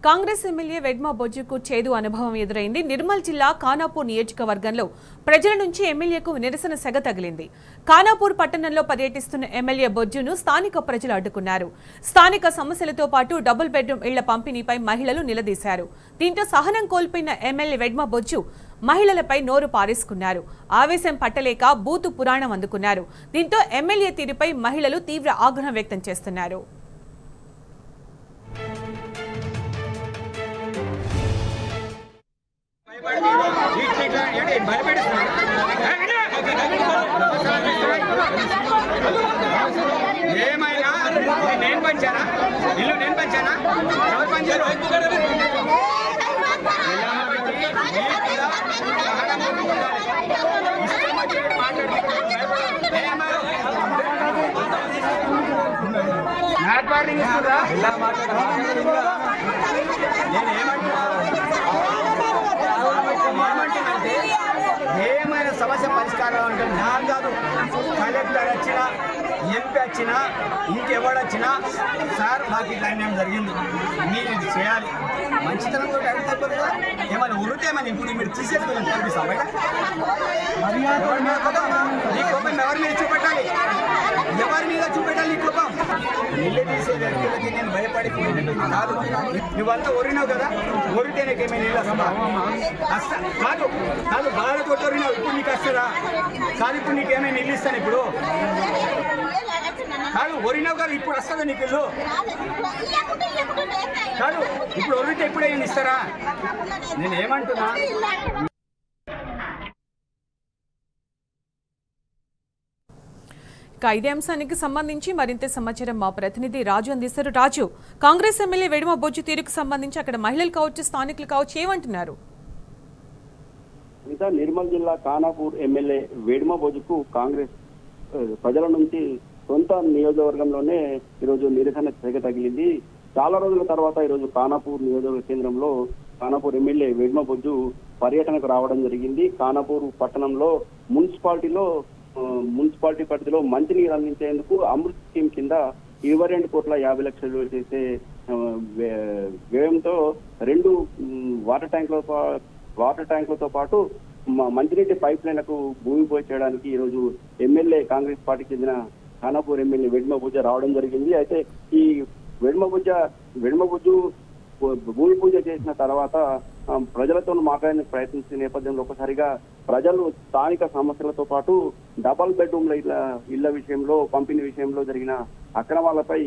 Congress MLA Vedma బొజ్జుకు చేదు అనుభవం ఎదురైంది. నిర్మల్ జిల్లా ఖానాపూర్ నియోజకవర్గంలో ప్రజల నుంచి ఎమ్మెల్యేకు నిరసన సెగ తగిలింది. ఖానాపూర్ పట్టణంలో పర్యటిస్తున్న ఎమ్మెల్యే బొజ్జును స్థానిక ప్రజలు అడ్డుకున్నారు. స్థానిక సమస్యలతో పాటు డబుల్ బెడ్రూమ్ ఇళ్ల పంపిణీపై మహిళలు నిలదీశారు. దీంతో సహనం కోల్పోయిన ఎమ్మెల్యే వెడ్మా బొజ్జు మహిళలపై నోరు పారేసుకున్నారు. ఆవేశం పట్టలేక బూతు పురాణం అందుకున్నారు. దీంతో ఎమ్మెల్యే తీరుపై మహిళలు తీవ్ర ఆగ్రహం వ్యక్తం చేస్తున్నారు. ఏమైనా నేను పంచానా ఇల్లు నేను పంచానా ఎవరు పంచారు నాట్ వార్నింగ్ ఇస్తుందా నేను ఏమంటున్నానంటే ఏమైనా సమస్య పరిష్కారం అంటే నాకు కాదు, కలెక్టర్ వచ్చినా ఎంపీ వచ్చినా ఇంకెవడొచ్చినా సార్ మాకు ఇట్లా అన్యాయం జరిగింది, మీరు ఇది చేయాలి, మంచితనంతో అడిగితే కదా. ఏమైనా ఉరితే ఏమైనా ఇప్పుడు మీరు తీసేసుకొని పంపిస్తాం బయట ఈ కోపం ఎవరి మీద చూపెట్టాలి, ఎవరి మీద చూపెట్టాలి ఈ కోపం? ఇల్లు తీసే వ్యక్తులకి నేను భయపడి కాదు. నువ్వంతా ఒరినావు కదా, ఒరితే నీకేమైనా ఇల్లు వస్తుందా? కాదు కాదు బాధతో ఒరినావు, ఇప్పుడు నీకు వస్తుందా? కాదు ఇప్పుడు నీకేమైనా ఇల్లు ఇస్తాను ఇప్పుడు కాదు, ఒరినావు కదా ఇప్పుడు వస్తుందా నీకు ఇల్లు? కాదు ఇప్పుడు ఒరితే ఇప్పుడే ఇస్తారా? నేను ఏమంటున్నా, ఇదే అంశానికి సంబంధించి మరింత సమాచారం మా ప్రతినిధి రాజు అందిస్తారు. రాజు, కాంగ్రెస్ ఎమ్మెల్యే వెడ్మా బొజ్జు తీరుకు సంబంధించి అక్కడ మహిళలు కావచ్చు, స్థానికులు కావచ్చు, ఏమంటున్నారు? నిర్మల్ జిల్లా ఖానాపూర్ ఎమ్మెల్యే వెడ్మా బొజ్జుకు కాంగ్రెస్ ప్రజల నుంచి సొంత నియోజకవర్గంలోనే ఈరోజు నిరసన సెగ తగిలింది. చాలా రోజుల తర్వాత ఈరోజు ఖానాపూర్ నియోజకవర్గ కేంద్రంలో ఖానాపూర్ ఎమ్మెల్యే వెడ్మా బొజ్జు పర్యటనకు రావడం జరిగింది. ఖానాపూర్ పట్టణంలో మున్సిపాలిటీ పరిధిలో మంచినీరు అందించేందుకు అమృత్ స్కీమ్ కింద 22,50,00,000 చేసే వ్యయంతో 2 వాటర్ ట్యాంకులతో పాటు మంచినీటి పైప్ లైన్లకు భూమి పూజ చేయడానికి ఈరోజు ఎమ్మెల్యే కాంగ్రెస్ పార్టీకి చెందిన ఖానాపూర్ ఎమ్మెల్యే వెడ్మా బొజ్జు రావడం జరిగింది. అయితే ఈ వెడ్మా బొజ్జు భూమి పూజ చేసిన తర్వాత ప్రజలతో మాట్లాడడానికి ప్రయత్నించిన నేపథ్యంలో ఒకసారిగా ప్రజలు స్థానిక సమస్యలతో పాటు డబల్ బెడ్రూమ్ల ఇళ్ల విషయంలో, పంపిణీ విషయంలో జరిగిన అక్రమాలపై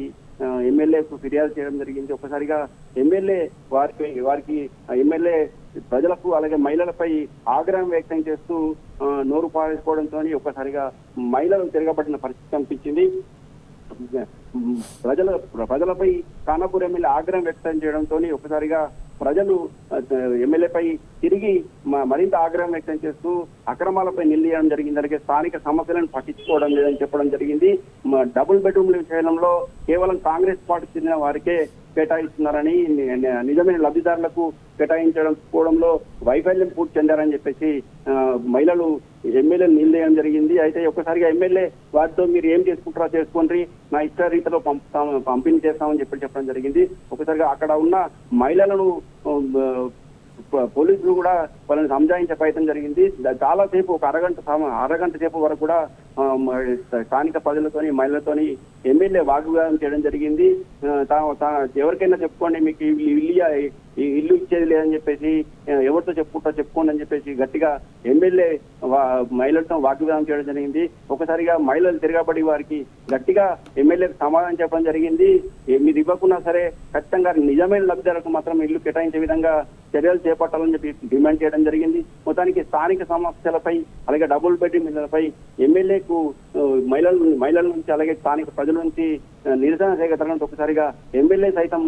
ఎమ్మెల్యేకు ఫిర్యాదు చేయడం జరిగింది. ఒకసారిగా ఎమ్మెల్యే వారికి ఎమ్మెల్యే ప్రజలకు అలాగే మహిళలపై ఆగ్రహం వ్యక్తం చేస్తూ నోరు పారేసుకోవడంతో ఒకసారిగా మహిళలు తిరగబడిన పరిస్థితి కనిపించింది. ప్రజలపై ఖానాపూర్ ఎమ్మెల్యే ఆగ్రహం వ్యక్తం చేయడంతో ఒకసారిగా ప్రజలు ఎమ్మెల్యేపై తిరిగి మరింత ఆగ్రహం వ్యక్తం చేస్తూ అక్రమాలపై నిలదీయడం జరిగింది. అలాగే స్థానిక సమస్యలను పట్టించుకోవడం లేదని చెప్పడం జరిగింది. డబుల్ బెడ్రూమ్ల విషయంలో కేవలం కాంగ్రెస్ పార్టీకి చెందిన వారికే కేటాయిస్తున్నారని, నిజమైన లబ్ధిదారులకు కేటాయించడంలో వైఫల్యం పూర్తి చెందారని చెప్పేసి మహిళలు ఎమ్మెల్యేలు నిలదీయడం జరిగింది. అయితే ఒక్కసారిగా ఎమ్మెల్యే వారితో మీరు ఏం చేసుకుంటారో చేసుకోండి, నా ఇష్ట రీతిలో పంపిణీ చేస్తామని చెప్పడం జరిగింది. ఒకసారిగా అక్కడ ఉన్న మహిళలను పోలీసులు కూడా వాళ్ళని సంజాయించే ప్రయత్నం జరిగింది. చాలా సేపు ఒక అరగంట సేపు వరకు కూడా స్థానిక ప్రజలతోని మహిళలతోని ఎమ్మెల్యే వాగ్వాదం చేయడం జరిగింది. ఎవరికైనా చెప్పుకోండి, మీకు ఇల్లు ఇచ్చేది లేదని చెప్పేసి, ఎవరితో చెప్పుకోండి అని చెప్పేసి గట్టిగా ఎమ్మెల్యే మహిళలతో వాగ్వాదం చేయడం జరిగింది. ఒకసారిగా మహిళలు తిరగబడి వారికి గట్టిగా ఎమ్మెల్యేకి సమాధానం చెప్పడం జరిగింది. మీరు ఇవ్వకున్నా సరే ఖచ్చితంగా నిజమైన లబ్ధిదారులకు మాత్రం ఇల్లు కేటాయించే విధంగా చర్యలు చేపట్టాలని చెప్పి డిమాండ్ చేయడం జరిగింది. మొత్తానికి స్థానిక సమస్యలపై అలాగే డబుల్ బెడ్రూమ్ ఇళ్లపై ఎమ్మెల్యేకు మహిళల నుంచి అలాగే స్థానిక ప్రజల నుంచి నిరసన సేకరణతో ఒకసారిగా ఎమ్మెల్యే సైతం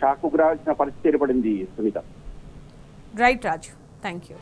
షాక్కు గురాల్సిన పరిస్థితి ఏర్పడింది. Sunitha. Right Raju, thank you.